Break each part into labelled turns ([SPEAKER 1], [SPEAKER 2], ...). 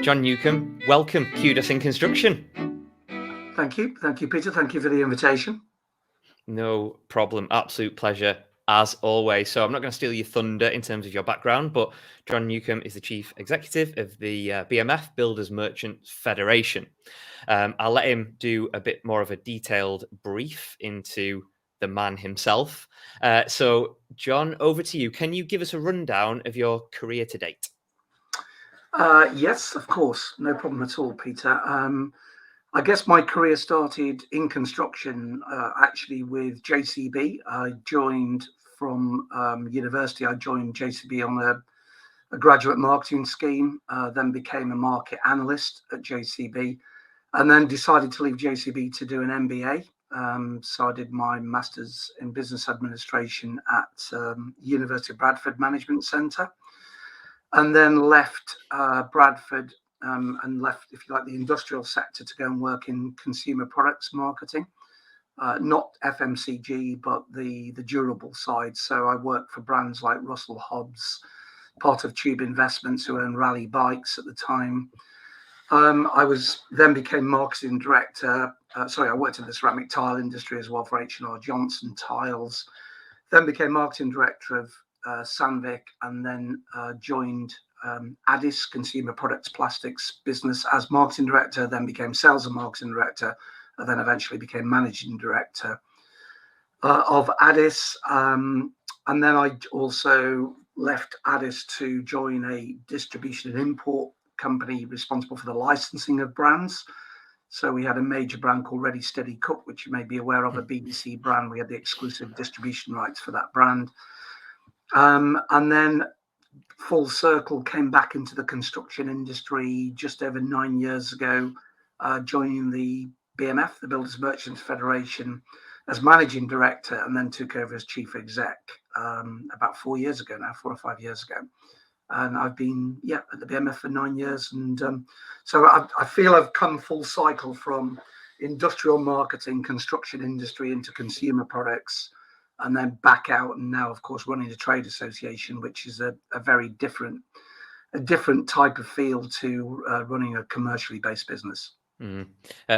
[SPEAKER 1] John Newcomb, welcome. Kudos in Construction.
[SPEAKER 2] Thank you, Peter. Thank you for the invitation.
[SPEAKER 1] No problem. Absolute pleasure, as always. So I'm not going to steal your thunder in terms of your background, but John Newcomb is the Chief Executive of the BMF, Builders Merchants Federation. I'll let him do a bit more of a detailed brief into the man himself. So, John, over to you. Can you give us a rundown of your career to date?
[SPEAKER 2] Yes, of course. No problem at all, Peter. I guess my career started in construction, actually with JCB. I joined from university. I joined JCB on a graduate marketing scheme, then became a market analyst at JCB, and then decided to leave JCB to do an MBA. So I did my master's in business administration at University of Bradford Management Centre, and then left Bradford and left, if you like, the industrial sector to go and work in consumer products marketing, not FMCG, but the durable side. So I worked for brands like Russell Hobbs, part of Tube Investments, who owned Rally Bikes at the time. I then became marketing director. I worked in the ceramic tile industry as well for H&R Johnson Tiles. Then became marketing director of Sandvik, and then joined Addis Consumer Products Plastics business as marketing director, then became sales and marketing director, and then eventually became managing director of Addis. And then I also left Addis to join a distribution and import company responsible for the licensing of brands. So we had a major brand called Ready Steady Cook, which you may be aware of, a BBC brand. We had the exclusive distribution rights for that brand. And then full circle came back into the construction industry just over 9 years ago, joining the BMF, the Builders Merchants Federation, as managing director, and then took over as chief exec about 4 years ago now, 4 or 5 years ago. And I've been, at the BMF for 9 years. And so I feel I've come full cycle from industrial marketing, construction industry into consumer products, and then back out, and now, of course, running a trade association, which is a very different type of field to running a commercially based business.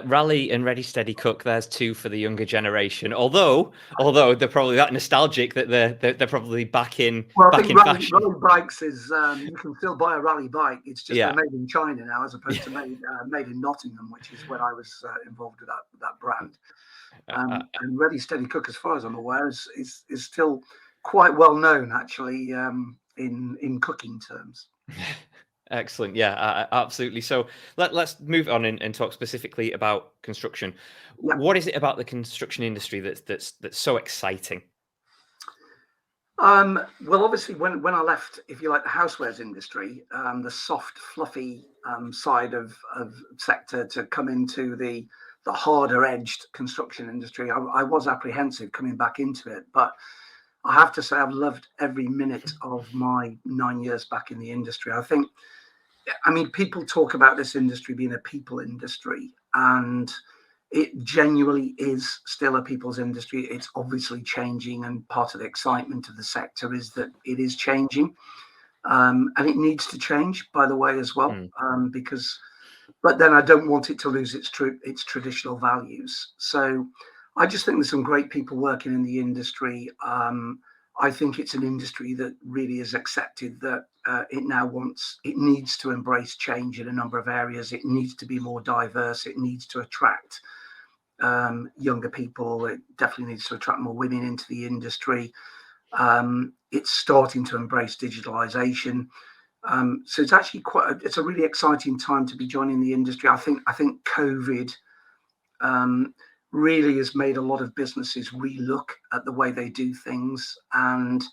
[SPEAKER 1] Rally and Ready Steady Cook, there's two for the younger generation. Although they're probably that nostalgic that they're probably back in fashion.
[SPEAKER 2] Rally bikes is you can still buy a Rally bike. It's just they're made in China now, as opposed to made in Nottingham, which is when I was involved with that brand. And Ready Steady Cook, as far as I'm aware, is still quite well known, actually, in cooking terms.
[SPEAKER 1] Excellent. Yeah, absolutely. So let's move on and talk specifically about construction. Yeah. What is it about the construction industry that's so exciting?
[SPEAKER 2] Well, obviously, when I left, if you like, the housewares industry, the soft, fluffy side of sector, to come into the harder edged construction industry, I was apprehensive coming back into it, but I have to say I've loved every minute of my 9 years back in the industry. I mean, people talk about this industry being a people industry, and it genuinely is still a people's industry. It's obviously changing, and part of the excitement of the sector is that it is changing, and it needs to change, by the way, as well, but then I don't want it to lose its traditional values. So I just think there's some great people working in the industry. I think it's an industry that really has accepted that it needs to embrace change in a number of areas. It needs to be more diverse. It needs to attract younger people. It definitely needs to attract more women into the industry. It's starting to embrace digitalization. So it's actually it's a really exciting time to be joining the industry. I think COVID really has made a lot of businesses relook at the way they do things, and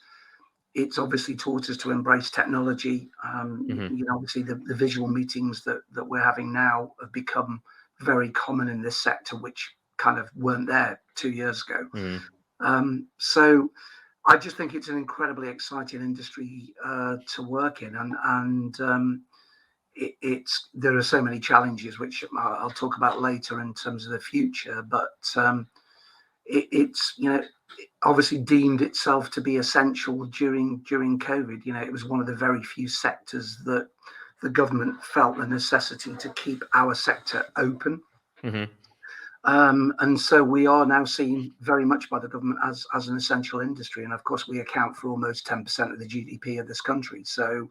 [SPEAKER 2] it's obviously taught us to embrace technology. Obviously the visual meetings that we're having now have become very common in this sector, which kind of weren't there 2 years ago. So I just think it's an incredibly exciting industry to work in, and there are so many challenges, which I'll talk about later in terms of the future, but it's obviously deemed itself to be essential during COVID. It was one of the very few sectors that the government felt the necessity to keep our sector open.
[SPEAKER 1] Mm-hmm.
[SPEAKER 2] And so we are now seen very much by the government as an essential industry. And of course, we account for almost 10% of the GDP of this country. So,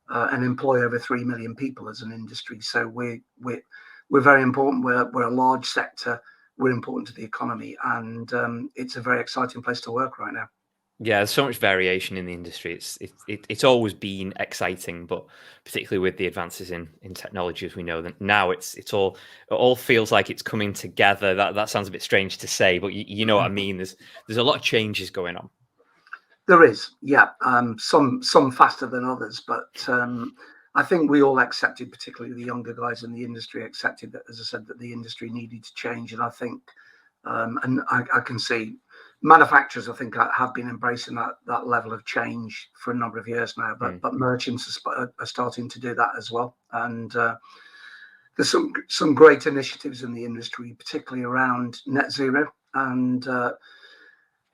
[SPEAKER 2] and employ over 3 million people as an industry. So we're very important. We're a large sector. We're important to the economy, and it's a very exciting place to work right now.
[SPEAKER 1] Yeah, there's so much variation in the industry. It's always been exciting, but particularly with the advances in technology, as we know that now, it all feels like it's coming together. That sounds a bit strange to say, but you know what I mean. There's a lot of changes going on.
[SPEAKER 2] There is, yeah, some faster than others, but I think we all accepted, particularly the younger guys in the industry, accepted that, as I said, that the industry needed to change. And I think, and I can see manufacturers, I think, have been embracing that level of change for a number of years now. But merchants are starting to do that as well. And there's some great initiatives in the industry, particularly around net zero. And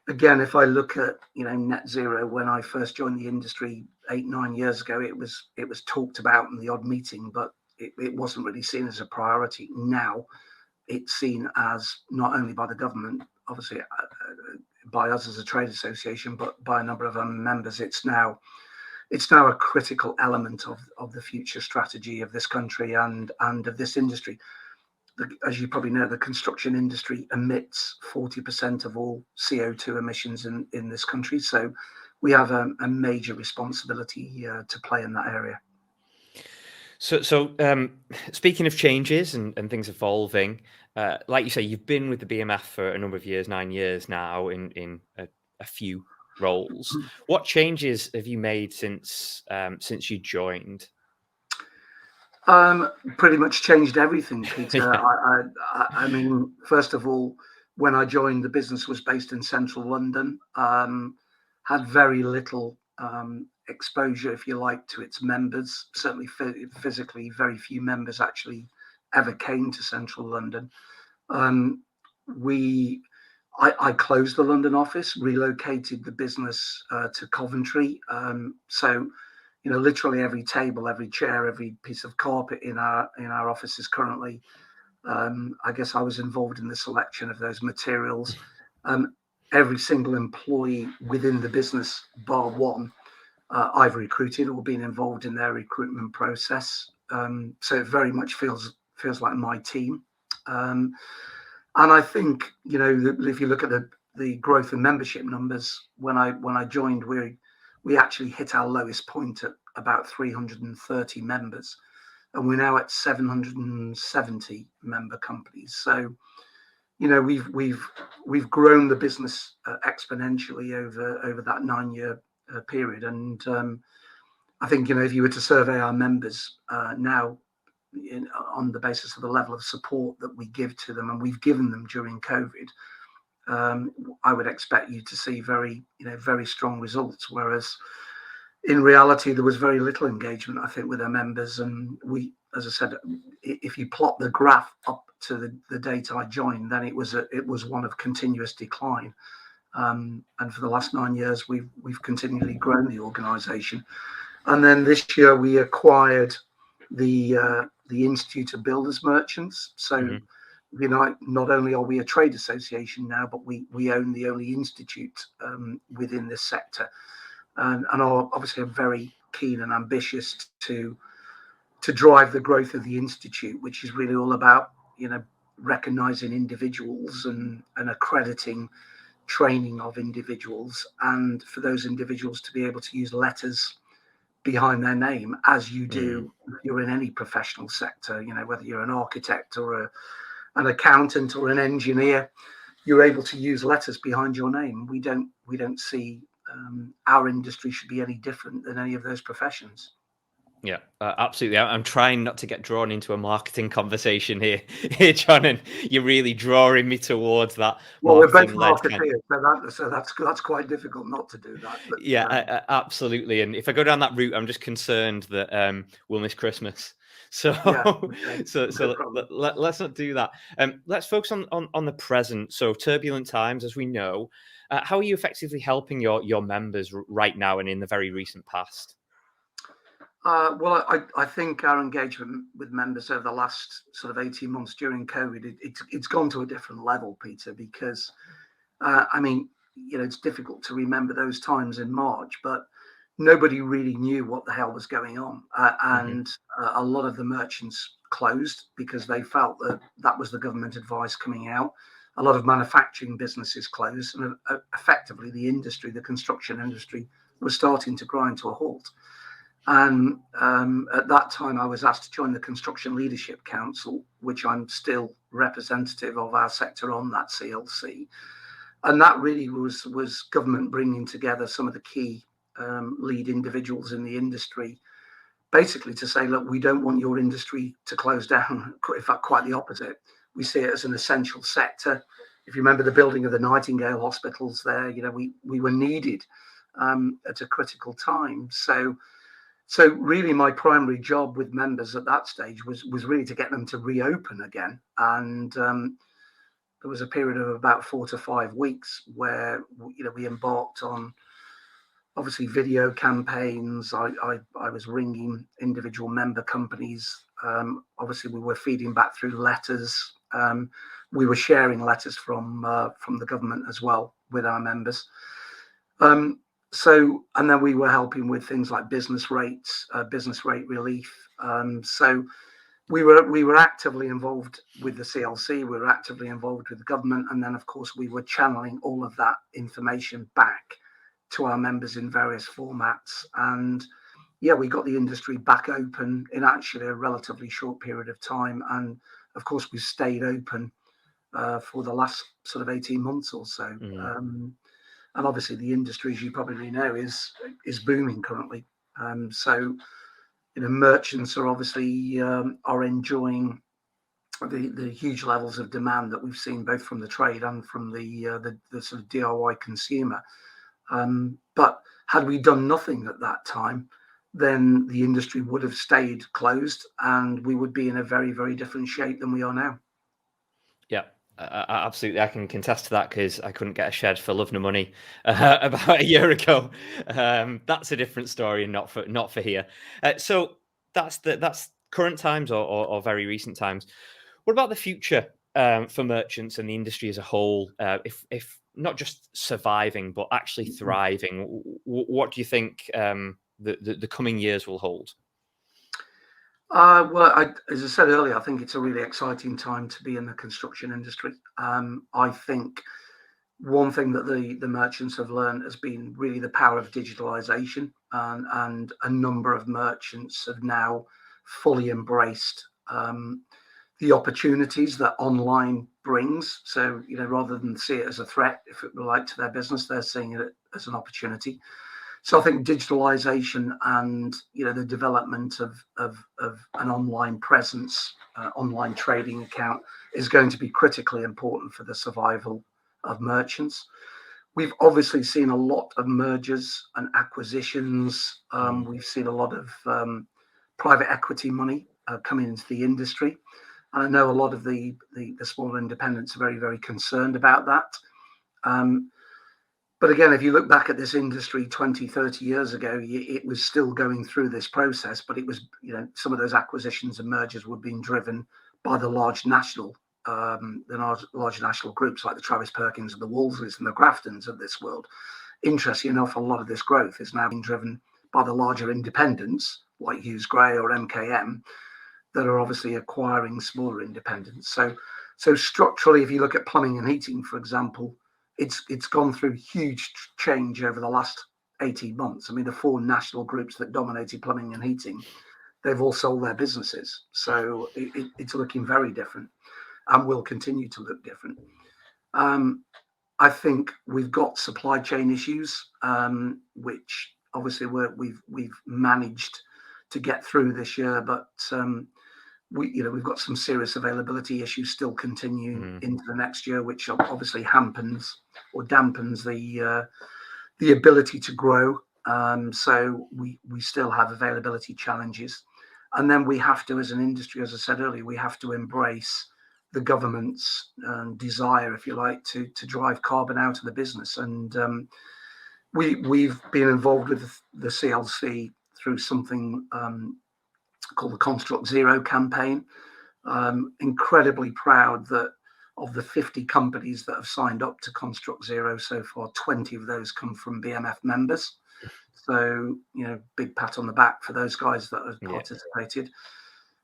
[SPEAKER 2] again, if I look at net zero, when I first joined the industry 8-9 years ago, it was talked about in the odd meeting, but it wasn't really seen as a priority. Now it's seen as, not only by the government, obviously by us as a trade association, but by a number of our members. It's now a critical element of the future strategy of this country and of this industry. As you probably know, the construction industry emits 40% of all CO2 emissions in this country. So we have a major responsibility to play in that area.
[SPEAKER 1] So speaking of changes and things evolving, like you say, you've been with the BMF for a number of years, 9 years now, in a few roles. What changes have you made since you joined?
[SPEAKER 2] Pretty much changed everything, Peter.
[SPEAKER 1] Yeah.
[SPEAKER 2] I mean, first of all, when I joined, the business was based in central London, had very little exposure, if you like, to its members. Certainly physically, very few members actually ever came to central London. I closed the London office, relocated the business to Coventry. So literally every table, every chair, every piece of carpet in our offices currently, I guess I was involved in the selection of those materials. Every single employee within the business, bar one, I've recruited or been involved in their recruitment process. So it very much feels like my team. And I think, if you look at the growth in membership numbers, when I joined, we actually hit our lowest point at about 330 members, and we're now at 770 member companies. So, we've grown the business exponentially over that 9-year period. And I think, if you were to survey our members now, on the basis of the level of support that we give to them, and we've given them during COVID, I would expect you to see very strong results. Whereas in reality, there was very little engagement, I think, with our members. And we, as I said, if you plot the graph up to the date I joined, then it was one of continuous decline. And for the last 9 years, we've continually grown the organisation. And then this year we acquired the Institute of Builders Merchants. So, not only are we a trade association now, but we own the only institute within this sector, and are obviously very keen and ambitious to drive the growth of the institute, which is really all about recognizing individuals and accrediting training of individuals, and for those individuals to be able to use letters behind their name, as you do if you're in any professional sector. Whether you're an architect or an accountant or an engineer, you're able to use letters behind your name. We don't see our industry should be any different than any of those professions.
[SPEAKER 1] Yeah, absolutely. I'm trying not to get drawn into a marketing conversation here, John, and you're really drawing me towards that.
[SPEAKER 2] Well, we're both marketeers, so that's quite difficult not to do that. But,
[SPEAKER 1] yeah, absolutely. And if I go down that route, I'm just concerned that we'll miss Christmas. So,
[SPEAKER 2] okay.
[SPEAKER 1] so let's not do that. Let's focus on the present. So, turbulent times, as we know. How are you effectively helping your members right now and in the very recent past?
[SPEAKER 2] Well, I think our engagement with members over the last sort of 18 months during COVID, it's gone to a different level, Peter, because, I mean, it's difficult to remember those times in March, but nobody really knew what the hell was going on. And a lot of the merchants closed because they felt that that was the government advice coming out. A lot of manufacturing businesses closed, and effectively the industry, the construction industry, was starting to grind to a halt. And at that time, I was asked to join the Construction Leadership Council, which I'm still representative of our sector on that CLC. And that really was government bringing together some of the key lead individuals in the industry, basically to say, look, we don't want your industry to close down. In fact, quite the opposite. We see it as an essential sector. If you remember the building of the Nightingale hospitals there, we were needed at a critical time. So really, my primary job with members at that stage was really to get them to reopen again. And there was a period of about 4 to 5 weeks where we embarked on obviously video campaigns. I was ringing individual member companies. Obviously, we were feeding back through letters. We were sharing letters from the government as well with our members. And then we were helping with things like business rates, business rate relief. So we were actively involved with the CLC. We were actively involved with the government, and then of course we were channeling all of that information back to our members in various formats. And yeah, we got the industry back open in actually a relatively short period of time. And of course, we stayed open for the last sort of 18 months or so. And obviously, the industry, as you probably know, is booming currently. So, merchants are obviously are enjoying the huge levels of demand that we've seen both from the trade and from the sort of DIY consumer. But had we done nothing at that time, then the industry would have stayed closed, and we would be in a very, very different shape than we are now.
[SPEAKER 1] Yeah. Absolutely, I can contest to that because I couldn't get a shed for love nor money about a year ago. That's a different story, and not for here. So that's current times or very recent times. What about the future for merchants and the industry as a whole? If not just surviving but actually thriving, what do you think the coming years will hold?
[SPEAKER 2] Well, as I said earlier, I think it's a really exciting time to be in the construction industry. I think one thing that the merchants have learned has been really the power of digitalization, and a number of merchants have now fully embraced the opportunities that online brings. So, rather than see it as a threat, if it relate to their business, they're seeing it as an opportunity. So I think digitalization and the development of an online presence, online trading account is going to be critically important for the survival of merchants. We've obviously seen a lot of mergers and acquisitions. We've seen a lot of private equity money coming into the industry. And I know a lot of the smaller independents are very, very concerned about that. But again, if you look back at this industry 20, 30 years ago, it was still going through this process, but it was, some of those acquisitions and mergers were being driven by the large national groups like the Travis Perkins and the Wolseleys and the Graftons of this world. Interesting enough, a lot of this growth is now being driven by the larger independents like Hughes Gray or MKM that are obviously acquiring smaller independents. So structurally, if you look at plumbing and heating, for example, it's gone through huge change over the last 18 months. I mean, the 4 national groups that dominated plumbing and heating, they've all sold their businesses. So it's looking very different and will continue to look different. I think we've got supply chain issues, which obviously we've managed to get through this year, but we've got some serious availability issues still continuing into the next year, which obviously dampens the ability to grow. So we still have availability challenges, and then we have to, as an industry, as I said earlier, we have to embrace the government's desire, if you like, to drive carbon out of the business. And we've been involved with the CLC through something called the Construct Zero campaign. Incredibly proud that of the 50 companies that have signed up to Construct Zero so far, 20 of those come from BMF members. So, big pat on the back for those guys that have participated.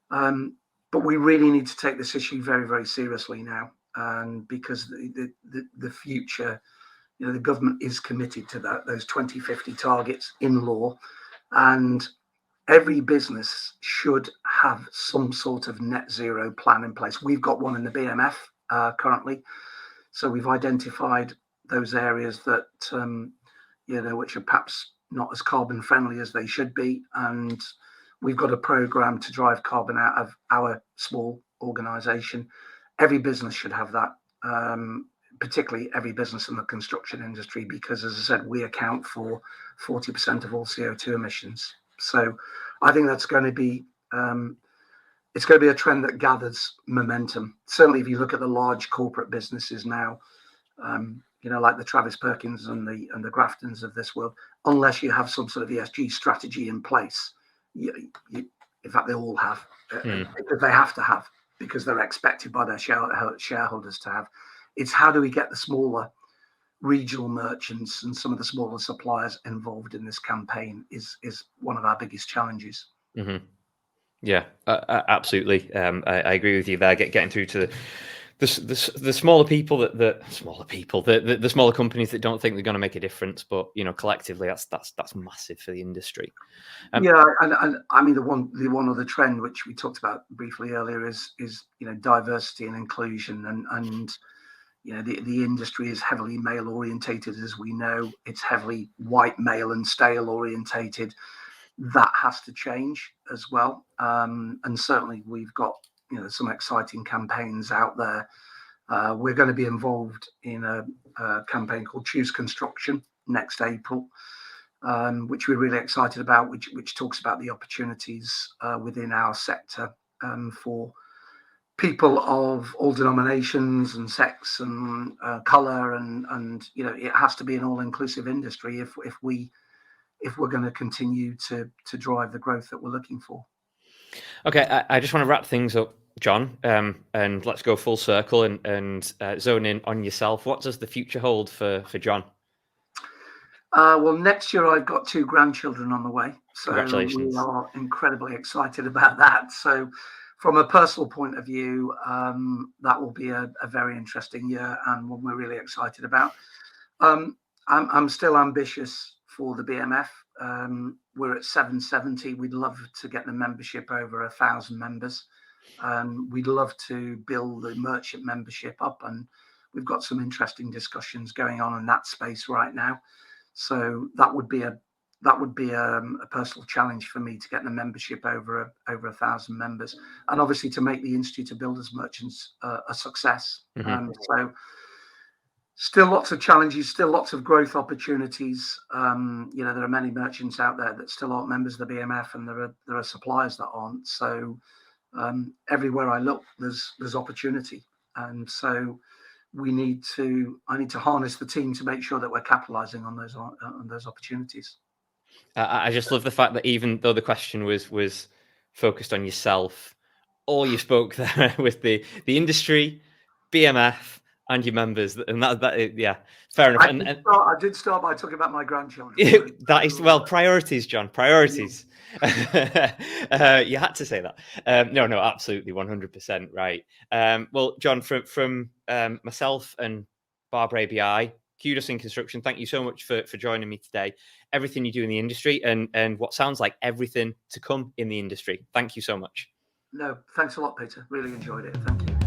[SPEAKER 2] But we really need to take this issue very, very seriously now, because the future, the government is committed to those 2050 targets in law, and every business should have some sort of net zero plan in place. We've got one in the BMF currently, so we've identified those areas that which are perhaps not as carbon friendly as they should be, and we've got a program to drive carbon out of our small organization. Every business should have that, particularly every business in the construction industry, because, as I said, we account for 40% of all CO2 emissions. So I think that's going to be it's going to be a trend that gathers momentum. Certainly, if you look at the large corporate businesses now, like the Travis Perkins and the Graftons of this world, unless you have some sort of ESG strategy in place, in fact, they all have, because they have to have, because they're expected by their shareholders to have. It's how do we get the smaller regional merchants and some of the smaller suppliers involved in this campaign is one of our biggest challenges.
[SPEAKER 1] Mm-hmm. Yeah, absolutely. I agree with you there. Getting through to the smaller people, the smaller companies that don't think they're going to make a difference, but collectively, that's massive for the industry.
[SPEAKER 2] And I mean the one other trend which we talked about briefly earlier is diversity and inclusion, and the industry is heavily male orientated, as we know. It's heavily white male and stale orientated. That has to change as well, and certainly we've got some exciting campaigns out there. We're going to be involved in a campaign called Choose Construction next April, which we're really excited about, which talks about the opportunities within our sector for people of all denominations and sex and colour, and it has to be an all-inclusive industry if we're going to continue to drive the growth that we're looking for.
[SPEAKER 1] Okay, I just want to wrap things up, John, and let's go full circle and zone in on yourself. What does the future hold for John?
[SPEAKER 2] Well, next year I've got 2 grandchildren on the way, so
[SPEAKER 1] congratulations.
[SPEAKER 2] We are incredibly excited about that. So from a personal point of view, that will be a very interesting year and one we're really excited about. I'm still ambitious for the BMF. We're at 770. We'd love to get the membership over 1,000 members. We'd love to build the merchant membership up, and we've got some interesting discussions going on in that space right now. So that would be a personal challenge for me to get the membership over 1,000 members, and obviously to make the Institute of Builders Merchants a success. So still lots of challenges, still lots of growth opportunities. There are many merchants out there that still aren't members of the BMF, and there are suppliers that aren't. So everywhere I look, there's opportunity, and so I need to harness the team to make sure that we're capitalising on those opportunities.
[SPEAKER 1] I just love the fact that even though the question was focused on yourself, all you spoke there with the industry, BMF, and your members, and that fair enough.
[SPEAKER 2] I did start by talking about my grandchildren.
[SPEAKER 1] That is, well, priorities, John, priorities. You had to say that. No, absolutely, 100% right. Well, John, from myself and Barbara ABI, Kudos in Construction, thank you so much for joining me today. Everything you do in the industry and what sounds like everything to come in the industry. Thank you so much.
[SPEAKER 2] No, thanks a lot, Peter. Really enjoyed it. Thank you.